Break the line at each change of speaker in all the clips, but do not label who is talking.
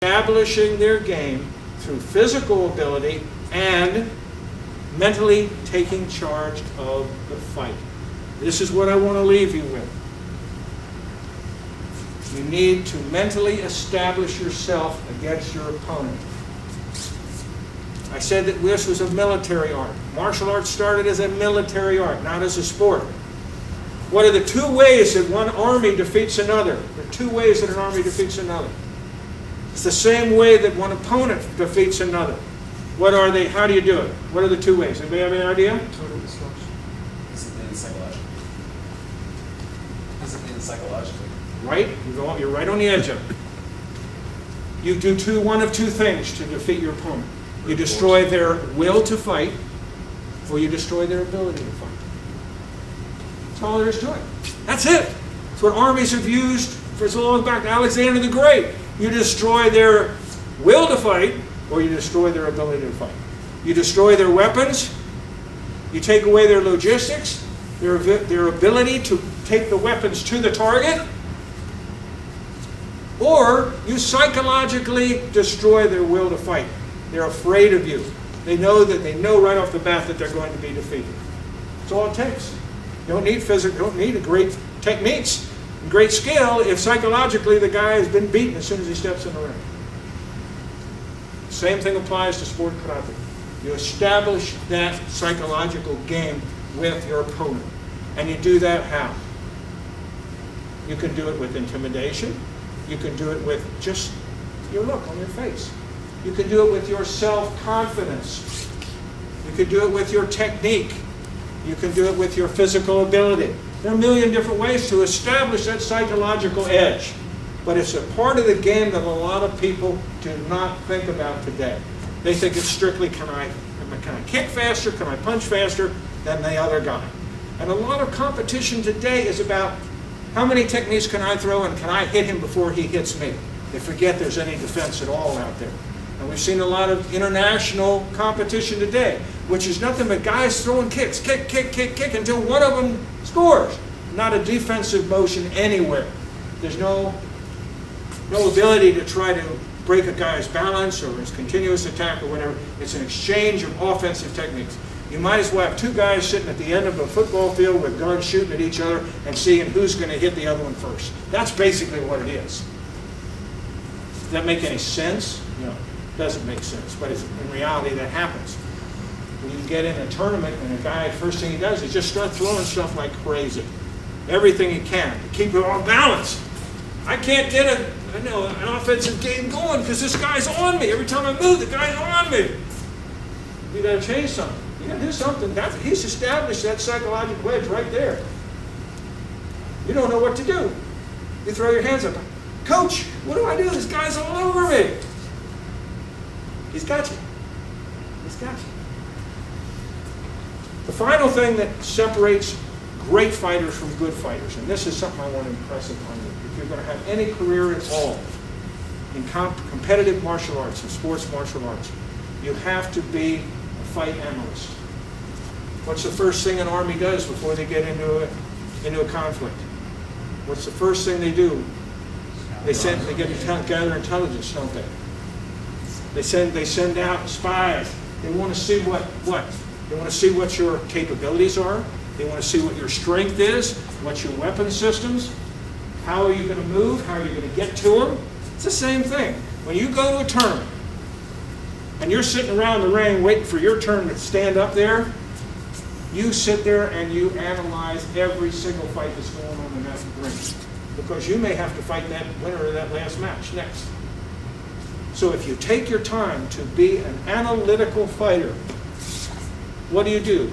establishing their game through physical ability and mentally taking charge of the fight. This is what I want to leave you with. You need to mentally establish yourself against your opponent. I said that this was a military art. Martial arts started as a military art, not as a sport. What are the two ways that one army defeats another? There are two ways that an army defeats another. It's the same way that one opponent defeats another. What are they? How do you do it? What are the two ways? Anybody have any idea?
Total destruction. Discipline and psychologically. Discipline and psychologically.
Right? You're right on the edge of it. You do one of two things to defeat your opponent. You destroy their will to fight, or you destroy their ability to fight. That's all there is to it. That's it. That's what armies have used for as long back as Alexander the Great. You destroy their will to fight, or you destroy their ability to fight. You destroy their weapons. You take away their logistics, their ability to take the weapons to the target. Or you psychologically destroy their will to fight. They're afraid of you. They know right off the bat that they're going to be defeated. That's all it takes. You don't need physics, you don't need a great techniques, great skill if psychologically the guy has been beaten as soon as he steps in the ring. Same thing applies to sport karate. You establish that psychological game with your opponent. And you do that how? You can do it with intimidation. You can do it with just your look on your face. You can do it with your self-confidence. You can do it with your technique. You can do it with your physical ability. There are a million different ways to establish that psychological edge. But it's a part of the game that a lot of people do not think about today. They think it's strictly, can I kick faster? Can I punch faster than the other guy? And a lot of competition today is about how many techniques can I throw and can I hit him before he hits me? They forget there's any defense at all out there. And we've seen a lot of international competition today, which is nothing but guys throwing kicks, kick, kick, kick, kick, until one of them scores. Not a defensive motion anywhere. There's no ability to try to break a guy's balance or his continuous attack or whatever. It's an exchange of offensive techniques. You might as well have two guys sitting at the end of a football field with guns shooting at each other and seeing who's going to hit the other one first. That's basically what it is. Does that make any sense? No, it doesn't make sense. But in reality, that happens. When you get in a tournament and a guy, first thing he does is just start throwing stuff like crazy. Everything he can to keep it on balance. I can't get an offensive game going because this guy's on me. Every time I move, the guy's on me. You got to change something. You got to do something. He's established that psychological edge right there. You don't know what to do. You throw your hands up. Coach, what do I do? This guy's all over me. He's got you. He's got you. The final thing that separates great fighters from good fighters, and this is something I want to impress upon you. If you're going to have any career at all in competitive martial arts and sports martial arts, you have to be a fight analyst. What's the first thing an army does before they get into a conflict? What's the first thing they do? They get to gather intelligence, don't they? They send out spies. They want to see what? They want to see what your capabilities are. They want to see what your strength is, what's your weapon systems, how are you going to move, how are you going to get to them. It's the same thing. When you go to a tournament and you're sitting around the ring waiting for your turn to stand up there, you sit there and you analyze every single fight that's going on in that ring. Because you may have to fight that winner of that last match next. So if you take your time to be an analytical fighter, what do?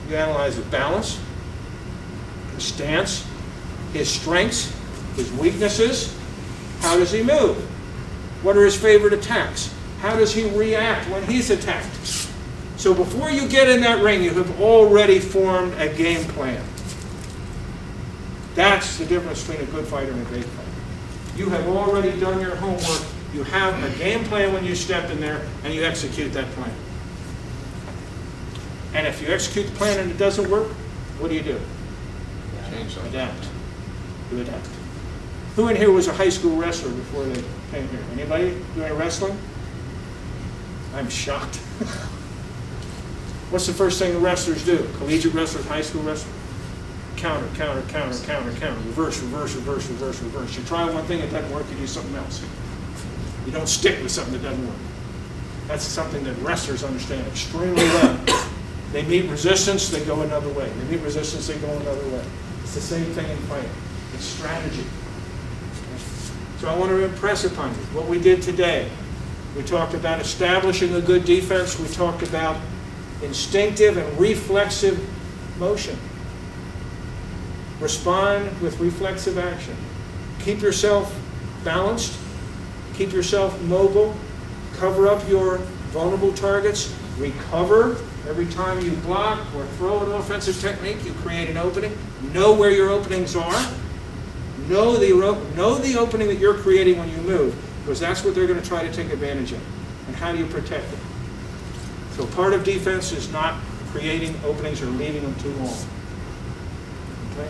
You analyze his balance, his stance, his strengths, his weaknesses. How does he move? What are his favorite attacks? How does he react when he's attacked? So before you get in that ring, you have already formed a game plan. That's the difference between a good fighter and a great fighter. You have already done your homework. You have a game plan when you step in there, and you execute that plan. And if you execute the plan and it doesn't work, what do?
Change something.
Adapt. You adapt. Who in here was a high school wrestler before they came here? Anybody doing wrestling? I'm shocked. What's the first thing the wrestlers do? Collegiate wrestlers, high school wrestlers? Counter, counter, counter, counter, counter. Reverse, reverse, reverse, reverse, reverse. You try one thing, it doesn't work, you do something else. You don't stick with something that doesn't work. That's something that wrestlers understand extremely well. They meet resistance, they go another way. They meet resistance, they go another way. It's the same thing in fighting. It's strategy. So I want to impress upon you what we did today. We talked about establishing a good defense. We talked about instinctive and reflexive motion. Respond with reflexive action. Keep yourself balanced. Keep yourself mobile. Cover up your vulnerable targets. Recover. Every time you block or throw an offensive technique, you create an opening. Know where your openings are. Know the opening that you're creating when you move, because that's what they're going to try to take advantage of. And how do you protect them? So part of defense is not creating openings or leaving them too long. Okay?